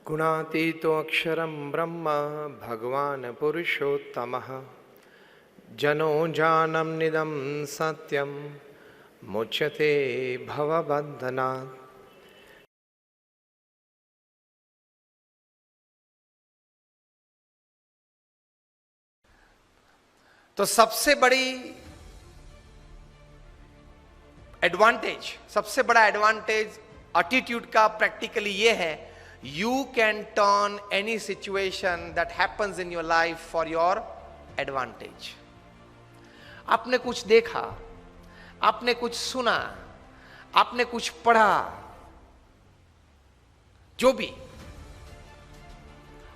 गुणातीतो अक्षरं ब्रह्म भगवान् पुरुषोत्तमः जनो जानम निदं सत्यम मुच्यते भवबन्धनात्। तो सबसे बड़ी एडवांटेज, सबसे बड़ा एडवांटेज एटीट्यूड का प्रैक्टिकली ये है, you can turn any situation that happens in your life for your advantage. आपने कुछ देखा, आपने कुछ सुना, आपने कुछ पढ़ा, जो भी,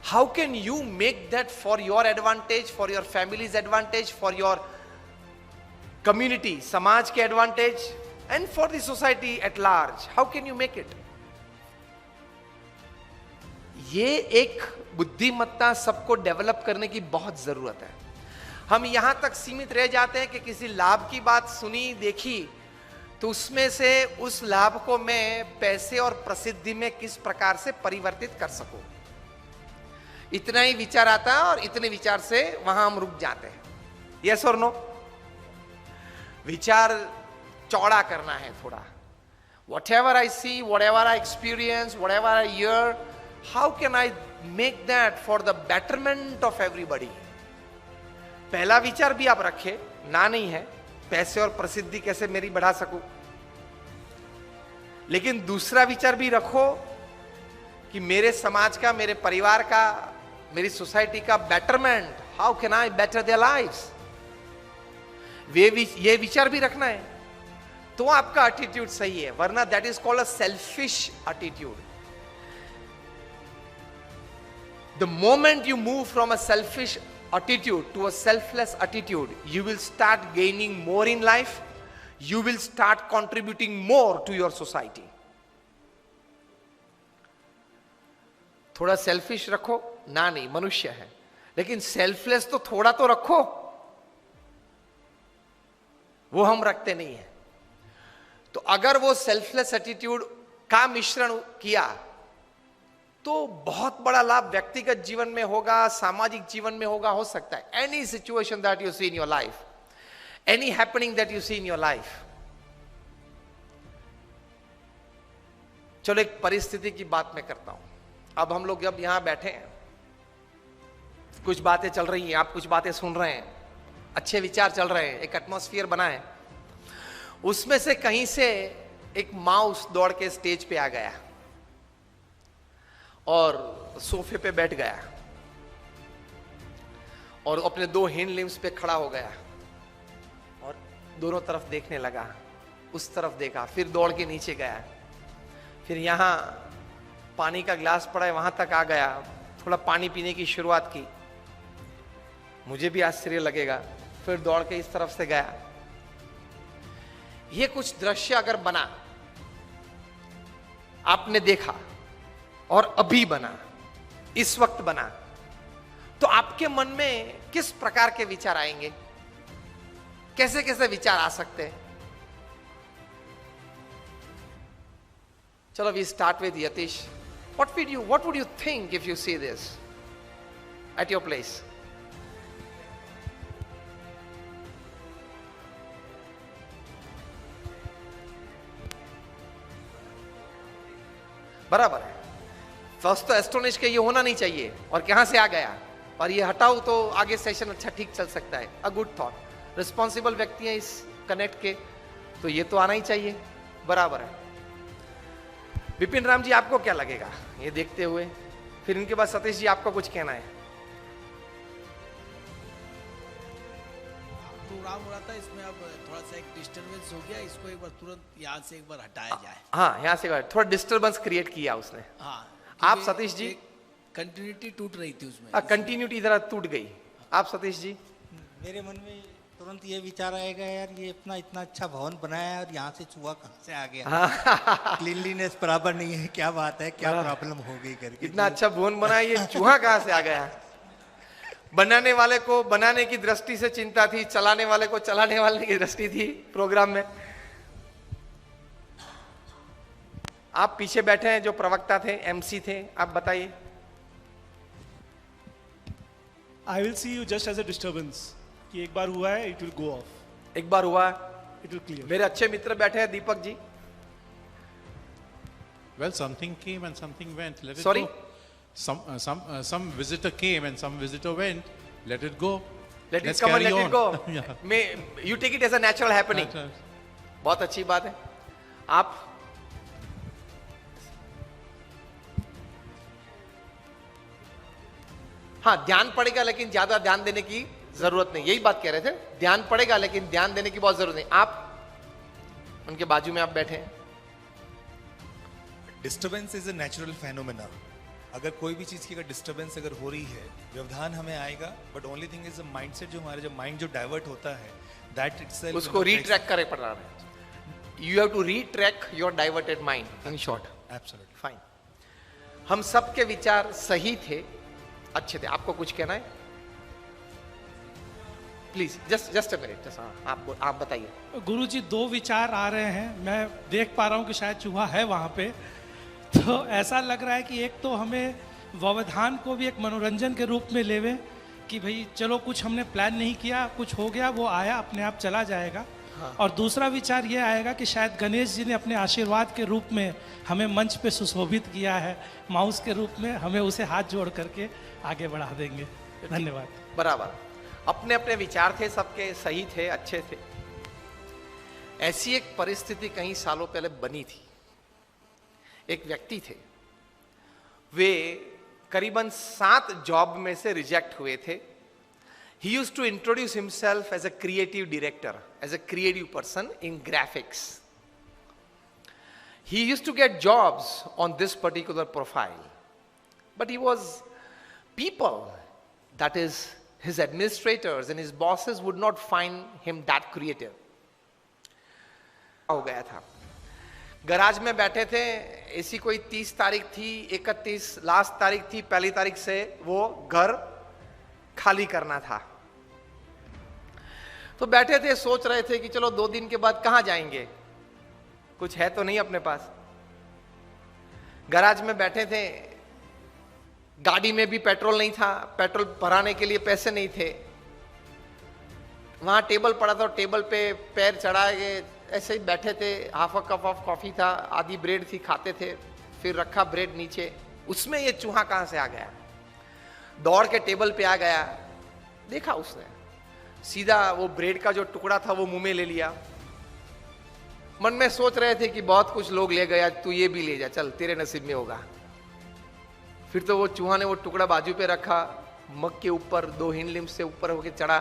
how can you make that for your advantage, for your family's advantage, for your community, समाज के advantage, and for the society at large? How can you make it? ये एक बुद्धिमत्ता सबको डेवलप करने की बहुत जरूरत है। हम यहां तक सीमित रह जाते हैं कि किसी लाभ की बात सुनी, देखी, तो उसमें से उस लाभ को मैं पैसे और प्रसिद्धि में किस प्रकार से परिवर्तित कर सकूं, इतना ही विचार आता है और इतने विचार से वहां हम रुक जाते हैं। यस और नो? विचार चौड़ा करना है थोड़ा। Whatever I see, whatever I experience, whatever I hear, how can I make that for the betterment of everybody? पहला विचार भी आप रखे, ना नहीं है, पैसे और प्रसिद्धि कैसे मेरी बढ़ा सकूं, लेकिन दूसरा विचार भी रखो कि मेरे समाज का, मेरे परिवार का, मेरी सोसाइटी का betterment, how can I better their lives, ये विचार भी रखना है, तो आपका एटीट्यूड सही है। वरना that is called a selfish attitude. The moment you move from a selfish attitude to a selfless attitude, you will start gaining more in life, you will start contributing more to your society. थोड़ा selfish रखो, ना नहीं, मनुष्य है, लेकिन selfless तो थोड़ा तो रखो, वो हम रखते नहीं है। तो अगर वो सेल्फलेस एटीट्यूड का मिश्रण किया तो बहुत बड़ा लाभ व्यक्तिगत जीवन में होगा, सामाजिक जीवन में होगा, हो सकता है। Any situation that you see in your life, any happening that you see in your life. चलो एक परिस्थिति की बात मैं करता हूं। अब हम लोग जब यहां बैठे हैं, कुछ बातें चल रही हैं, आप कुछ बातें सुन रहे हैं, अच्छे विचार चल रहे हैं, एक एटमॉस्फेयर बना है, उसमें से कहीं से एक माउस दौड़ के स्टेज पे आ गया और सोफे पे बैठ गया और अपने दो हिंड लिम्स पे खड़ा हो गया और दोनों तरफ देखने लगा। उस तरफ देखा, फिर दौड़ के नीचे गया, फिर यहां पानी का ग्लास पड़ा है वहां तक आ गया, थोड़ा पानी पीने की शुरुआत की। मुझे भी आश्चर्य लगेगा, फिर दौड़ के इस तरफ से गया। ये कुछ दृश्य अगर बना, आपने देखा और अभी बना, इस वक्त बना, तो आपके मन में किस प्रकार के विचार आएंगे, कैसे कैसे विचार आ सकते हैं? चलो we start with Yatish. what would you think if you see this at your place? बराबर है। फर्स्ट तो एस्टोनिश के ये होना नहीं चाहिए और कहां से आ गया, और ये हटाओ तो आगे सेशन अच्छा ठीक चल सकता है। A good thought. रिस्पॉन्सिबल व्यक्ति हैं इस कनेक्ट के, तो ये तो आना ही चाहिए। बराबर है। विपिन राम जी, आपको क्या लगेगा ये देखते हुए? फिर इनके बाद सतीश जी, आपको कुछ कहना है? प्रोग्राम हो रहा था, इसमें अब थोड़ा सा एक डिस्टरबेंस हो गया, इसको एक बार तुरंत यहाँ से एक बार हटाया जाए। हाँ, यहाँ से थोड़ा डिस्टरबेंस क्रिएट किया उसने। हाँ, आप सतीश जी? कंटिन्यूटी टूट रही थी उसमें। कंटिन्यूटी इधर टूट गई। आप सतीश जी? मेरे मन में तुरंत ये विचार आएगा, यार ये अपना इतना अच्छा भवन बनाया है और यहाँ से चूहा कहाँ से आ गया? क्लीनलीनेस बराबर नहीं है, क्या बात है, क्या प्रॉब्लम हो गई करके। इतना अच्छा भवन बनाया, ये चूहा कहाँ से आ गया? बनाने वाले को बनाने की दृष्टि से चिंता थी, चलाने वाले को चलाने वाले की दृष्टि थी प्रोग्राम में। आप पीछे बैठे हैं जो प्रवक्ता थे, एमसी थे, आप बताइए। I will see you just as a disturbance. कि एक बार हुआ है, it will go off. एक बार हुआ, It will clear. मेरे अच्छे मित्र बैठे हैं, Deepak ji. Well, something came and something went. Let it Sorry? go. Some visitor came and some visitor went. Let it go. Let it Let's come and carry let it on. go. Yeah. You take it as a natural happening. That's right. बहुत अच्छी बात है। आप हाँ, ध्यान पड़ेगा लेकिन ज्यादा ध्यान देने की जरूरत नहीं, यही बात कह रहे थे। ध्यान पड़ेगा लेकिन ध्यान देने की बहुत जरूरत नहीं। आप उनके बाजू में आप बैठे हैं। Disturbance is a natural phenomena. अगर कोई भी चीज की अगर डिस्टर्बेंस अगर हो रही है, व्यवधान हमें आएगा, but only thing is mindset, जो हमारे जो माइंड जो डाइवर्ट होता है, दैट इटसेल्फ उसको रीट्रैक करे पड़ रहा है। You have to retrack your diverted mind in short. Absolutely fine. हम सबके विचार सही थे, अच्छे थे। आपको कुछ कहना है? Please just a minute. आप बताइए। गुरुजी, दो विचार आ रहे हैं, मैं देख पा रहा हूँ कि शायद चूहा है वहाँ पे। तो ऐसा लग रहा है कि एक तो हमें व्यवधान को भी एक मनोरंजन के रूप में लेवे कि भाई चलो कुछ हमने प्लान नहीं किया, कुछ हो गया, वो आया अपने आप चला जाएगा। हाँ। और दूसरा विचार ये आएगा कि शायद गणेश जी ने अपने आशीर्वाद के रूप में हमें मंच पे सुशोभित किया है, माउस के रूप में हमें उसे हाथ जोड़ करके आगे बढ़ा देंगे। धन्यवाद। बराबर, अपने अपने विचार थे, सबके सही थे, अच्छे थे। ऐसी एक परिस्थिति कई सालों पहले बनी थी। एक व्यक्ति थे, वे करीबन 7 जॉब में से रिजेक्ट हुए थे। He used to introduce himself as a creative director, as a creative person in graphics. He used to get jobs on this particular profile, but he was people, that is his administrators and his bosses, would not find him that creative. हो गया था, garage में बैठे थे, ऐसी कोई 30 तारीख थी, 31 लास्ट तारीख थी, पहली तारीख से वो घर खाली करना था। तो बैठे थे, सोच रहे थे कि चलो 2 दिन के बाद कहां जाएंगे, कुछ है तो नहीं अपने पास। गराज में बैठे थे, गाड़ी में भी पेट्रोल नहीं था, पेट्रोल भराने के लिए पैसे नहीं थे। वहां टेबल पड़ा था, टेबल पे पैर चढ़ा के ऐसे ही बैठे थे। Half a cup of coffee था, आधी ब्रेड थी, खाते थे, फिर रखा ब्रेड नीचे। उसमें ये चूहा कहां से आ गया, दौड़ के टेबल पे आ गया। देखा उसने, सीधा वो ब्रेड का जो टुकड़ा था वो मुंह में ले लिया। मन में सोच रहे थे कि बहुत कुछ लोग ले गया, तू ये भी ले जा, चल तेरे नसीब में होगा। फिर तो वो चूहा ने वो टुकड़ा बाजू पे रखा, मग के ऊपर 2 हिंड लिम्ब से ऊपर होके चढ़ा,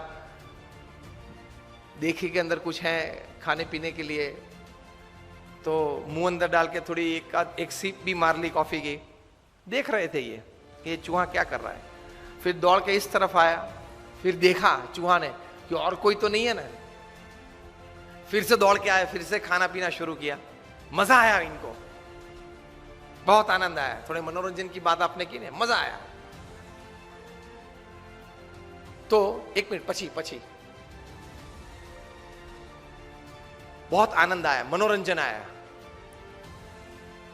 देखे के अंदर कुछ है खाने पीने के लिए, तो मुंह अंदर डाल के थोड़ी एक सीप भी मार ली कॉफी की। देख रहे थे ये चूहा क्या कर रहा है। फिर दौड़ के इस तरफ आया, फिर देखा चूहा ने कि और कोई तो नहीं है ना, फिर से दौड़ के आया, फिर से खाना पीना शुरू किया। मजा आया इनको, बहुत आनंद आया। थोड़े मनोरंजन की बात आपने की ना, मजा आया। तो 1 मिनट पछी बहुत आनंद आया, मनोरंजन आया।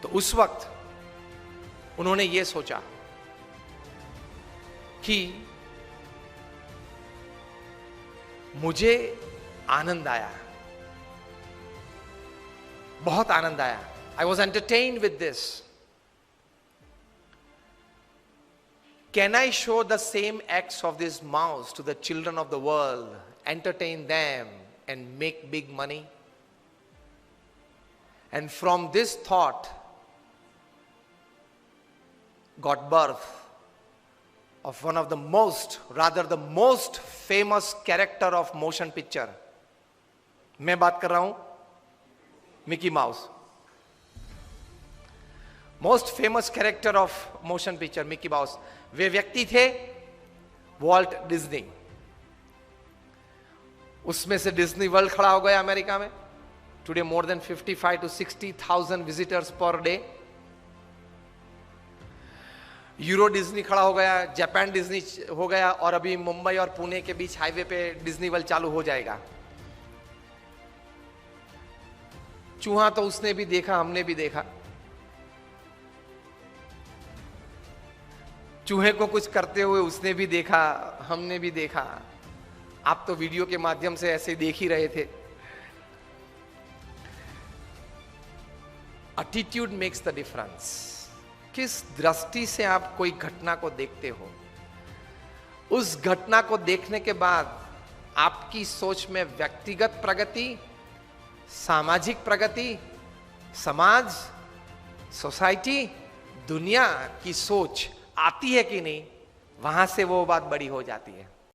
तो उस वक्त उन्होंने ये सोचा कि मुझे आनंद आया, बहुत आनंद आया। I was entertained with this. Can I show the same acts of this mouse to the children of the world, entertain them and make big money? And from this thought got birth of one of the most, rather the most famous character of motion picture. मैं बात कर रहा हूं Mickey Mouse. Most famous character of motion picture Mickey Mouse. वे व्यक्ति थे Walt Disney. उसमें से डिज्नी वर्ल्ड खड़ा हो गया अमेरिका में। Today more than 55 to 60,000 visitors per day. Euro Disney खड़ा हो गया, जापान डिज्नी हो गया, और अभी मुंबई और पुणे के बीच हाईवे पे डिज्नी वर्ल्ड चालू हो जाएगा। चूहा तो उसने भी देखा, हमने भी देखा। चूहे को कुछ करते हुए उसने भी देखा, हमने भी देखा। आप तो वीडियो के माध्यम से ऐसे देख ही रहे थे। Attitude makes the difference. किस दृष्टि से आप कोई घटना को देखते हो, उस घटना को देखने के बाद आपकी सोच में व्यक्तिगत प्रगति, सामाजिक प्रगति, समाज, सोसाइटी, दुनिया की सोच आती है कि नहीं, वहां से वो बात बड़ी हो जाती है।